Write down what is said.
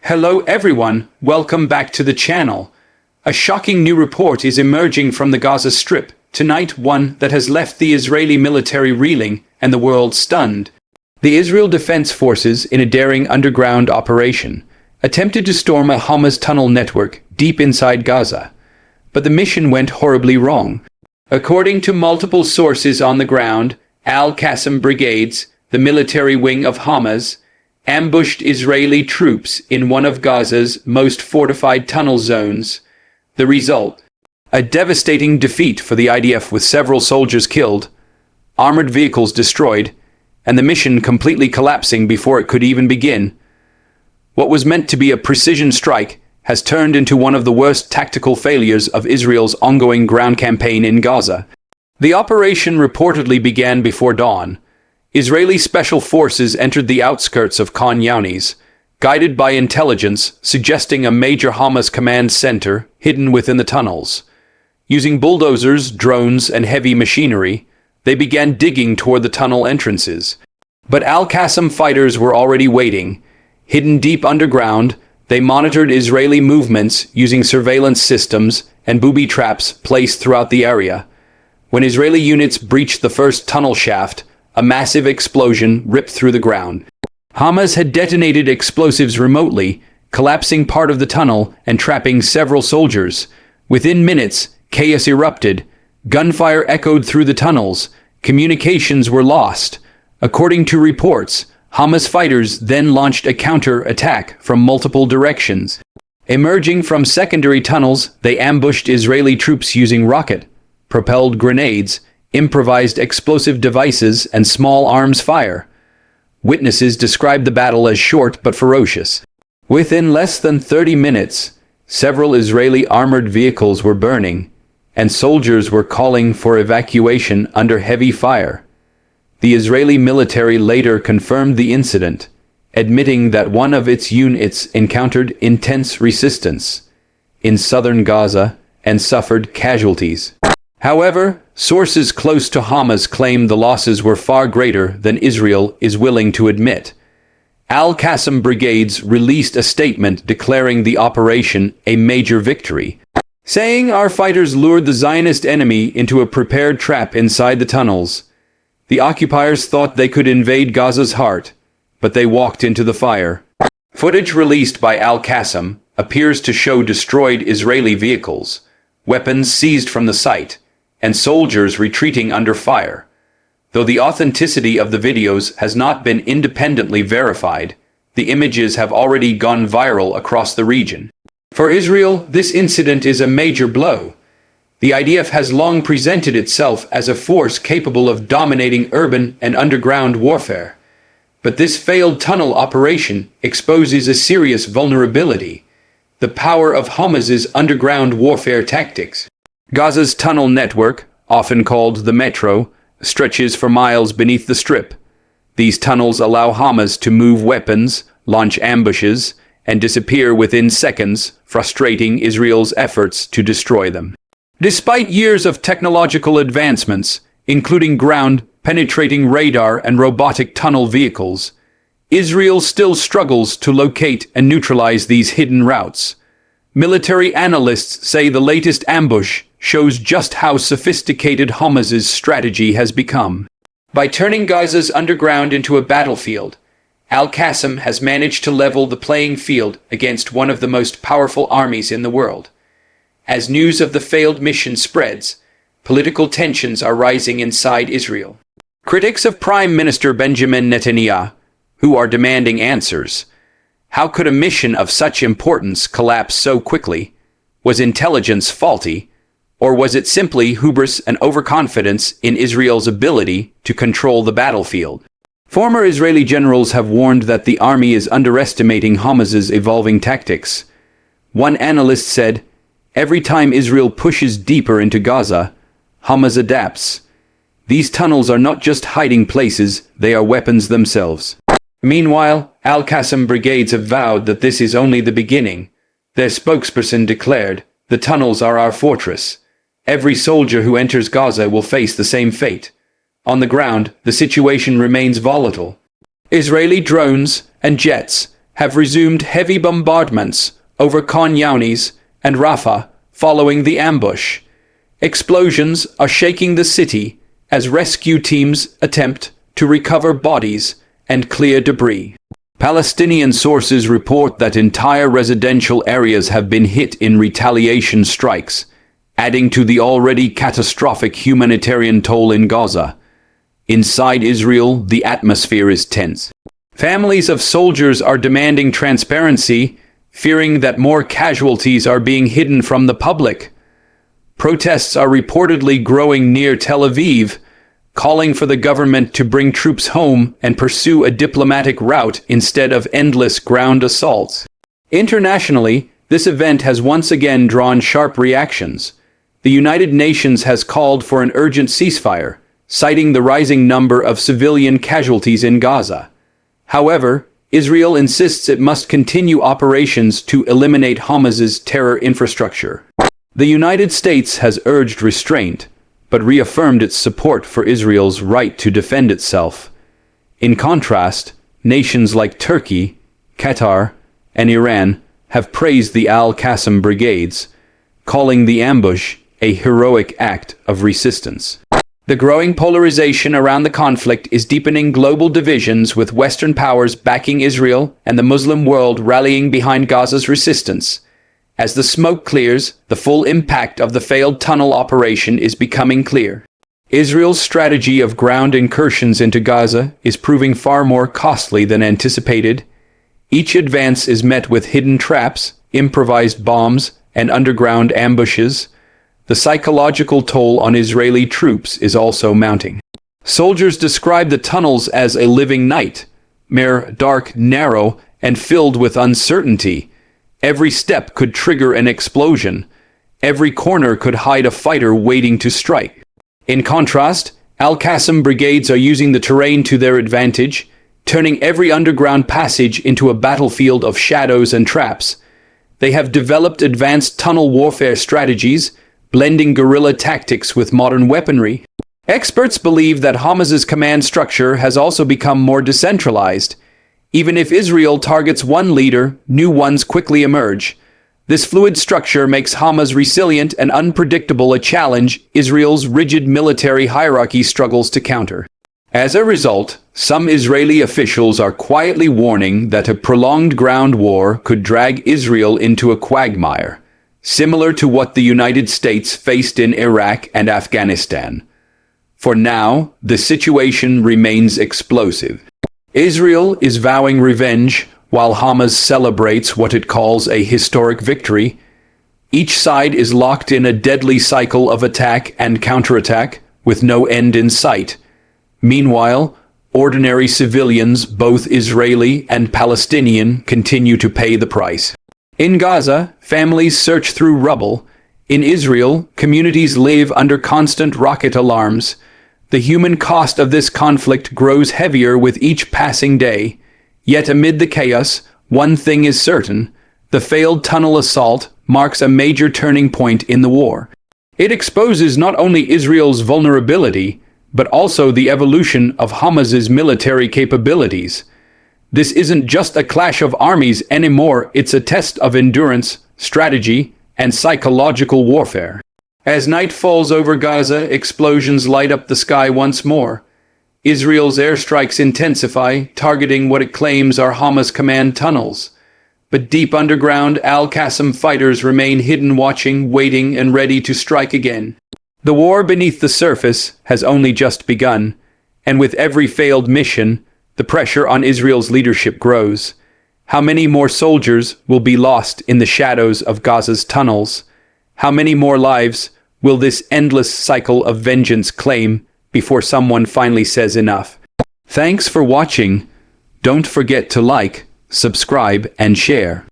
Hello everyone, welcome back to the channel. A shocking new report is emerging from the Gaza Strip tonight, one that has left the Israeli military reeling and the world stunned. The Israel Defense Forces, in a daring underground operation, attempted to storm a Hamas tunnel network deep inside Gaza. But the mission went horribly wrong. According to multiple sources on the ground, Qassam Brigades, the military wing of Hamas, ambushed Israeli troops in one of Gaza's most fortified tunnel zones. The result: a devastating defeat for the IDF with several soldiers killed, armored vehicles destroyed, and the mission completely collapsing before it could even begin. What was meant to be a precision strike has turned into one of the worst tactical failures of Israel's ongoing ground campaign in Gaza. The operation reportedly began before dawn. Israeli special forces entered the outskirts of Younis, guided by intelligence suggesting a major Hamas command center hidden within the tunnels. Using bulldozers, drones, and heavy machinery, they began digging toward the tunnel entrances. But Qassam fighters were already waiting. Hidden deep underground, they monitored Israeli movements using surveillance systems and booby traps placed throughout the area. When Israeli units breached the first tunnel shaft, a massive explosion ripped through the ground. Hamas had detonated explosives remotely, collapsing part of the tunnel and trapping several soldiers. Within minutes, chaos erupted. Gunfire echoed through the tunnels. Communications were lost. According to reports, Hamas fighters then launched a counter-attack from multiple directions. Emerging from secondary tunnels, they ambushed Israeli troops using rocket-propelled grenades, improvised explosive devices, and small arms fire. Witnesses described the battle as short but ferocious. Within less than 30 minutes, several Israeli armored vehicles were burning, and soldiers were calling for evacuation under heavy fire. The Israeli military later confirmed the incident, admitting that one of its units encountered intense resistance in southern Gaza and suffered casualties. However, sources close to Hamas claim the losses were far greater than Israel is willing to admit. Qassam Brigades released a statement declaring the operation a major victory, saying, "Our fighters lured the Zionist enemy into a prepared trap inside the tunnels. The occupiers thought they could invade Gaza's heart, but they walked into the fire." Footage released by Qassam appears to show destroyed Israeli vehicles, weapons seized from the site, and soldiers retreating under fire. Though the authenticity of the videos has not been independently verified, the images have already gone viral across the region. For Israel, this incident is a major blow. The IDF has long presented itself as a force capable of dominating urban and underground warfare. But this failed tunnel operation exposes a serious vulnerability: the power of Hamas's underground warfare tactics. Gaza's tunnel network, often called the Metro, stretches for miles beneath the Strip. These tunnels allow Hamas to move weapons, launch ambushes, and disappear within seconds, frustrating Israel's efforts to destroy them. Despite years of technological advancements, including ground-penetrating radar and robotic tunnel vehicles, Israel still struggles to locate and neutralize these hidden routes. Military analysts say the latest ambush shows just how sophisticated Hamas's strategy has become. By turning Gaza's underground into a battlefield, Qassam has managed to level the playing field against one of the most powerful armies in the world. As news of the failed mission spreads, political tensions are rising inside Israel. Critics of Prime Minister Benjamin Netanyahu, who are demanding answers. How could a mission of such importance collapse so quickly? Was intelligence faulty? Or was it simply hubris and overconfidence in Israel's ability to control the battlefield? Former Israeli generals have warned that the army is underestimating Hamas's evolving tactics. One analyst said, "Every time Israel pushes deeper into Gaza, Hamas adapts. These tunnels are not just hiding places, they are weapons themselves." Meanwhile, Qassam Brigades have vowed that this is only the beginning. Their spokesperson declared, "The tunnels are our fortress. Every soldier who enters Gaza will face the same fate." On the ground, the situation remains volatile. Israeli drones and jets have resumed heavy bombardments over Khan Younis and Rafah following the ambush. Explosions are shaking the city as rescue teams attempt to recover bodies and clear debris. Palestinian sources report that entire residential areas have been hit in retaliation strikes, adding to the already catastrophic humanitarian toll in Gaza. Inside Israel, the atmosphere is tense. Families of soldiers are demanding transparency, fearing that more casualties are being hidden from the public. Protests are reportedly growing near Tel Aviv, calling for the government to bring troops home and pursue a diplomatic route instead of endless ground assaults. Internationally, this event has once again drawn sharp reactions. The United Nations has called for an urgent ceasefire, citing the rising number of civilian casualties in Gaza. However, Israel insists it must continue operations to eliminate Hamas's terror infrastructure. The United States has urged restraint, but reaffirmed its support for Israel's right to defend itself. In contrast, nations like Turkey, Qatar, and Iran have praised the Qassam Brigades, calling the ambush a heroic act of resistance. The growing polarization around the conflict is deepening global divisions, with Western powers backing Israel and the Muslim world rallying behind Gaza's resistance. As the smoke clears, the full impact of the failed tunnel operation is becoming clear. Israel's strategy of ground incursions into Gaza is proving far more costly than anticipated. Each advance is met with hidden traps, improvised bombs, and underground ambushes. The psychological toll on Israeli troops is also mounting. Soldiers describe the tunnels as a living nightmare, dark, narrow, and filled with uncertainty. Every step could trigger an explosion. Every corner could hide a fighter waiting to strike. In contrast, Qassam brigades are using the terrain to their advantage, turning every underground passage into a battlefield of shadows and traps. They have developed advanced tunnel warfare strategies, blending guerrilla tactics with modern weaponry. Experts believe that Hamas's command structure has also become more decentralized. Even if Israel targets one leader, new ones quickly emerge. This fluid structure makes Hamas resilient and unpredictable, a challenge Israel's rigid military hierarchy struggles to counter. As a result, some Israeli officials are quietly warning that a prolonged ground war could drag Israel into a quagmire, similar to what the United States faced in Iraq and Afghanistan. For now, the situation remains explosive. Israel is vowing revenge, while Hamas celebrates what it calls a historic victory. Each side is locked in a deadly cycle of attack and counterattack, with no end in sight. Meanwhile, ordinary civilians, both Israeli and Palestinian, continue to pay the price. In Gaza, families search through rubble. In Israel, communities live under constant rocket alarms. The human cost of this conflict grows heavier with each passing day. Yet amid the chaos, one thing is certain: the failed tunnel assault marks a major turning point in the war. It exposes not only Israel's vulnerability, but also the evolution of Hamas's military capabilities. This isn't just a clash of armies anymore, it's a test of endurance, strategy, and psychological warfare. As night falls over Gaza, explosions light up the sky once more. Israel's airstrikes intensify, targeting what it claims are Hamas command tunnels. But deep underground, Qassam fighters remain hidden, watching, waiting, and ready to strike again. The war beneath the surface has only just begun, and with every failed mission, the pressure on Israel's leadership grows. How many more soldiers will be lost in the shadows of Gaza's tunnels? How many more lives will this endless cycle of vengeance claim before someone finally says enough? Thanks for watching. Don't forget to like, subscribe, and share.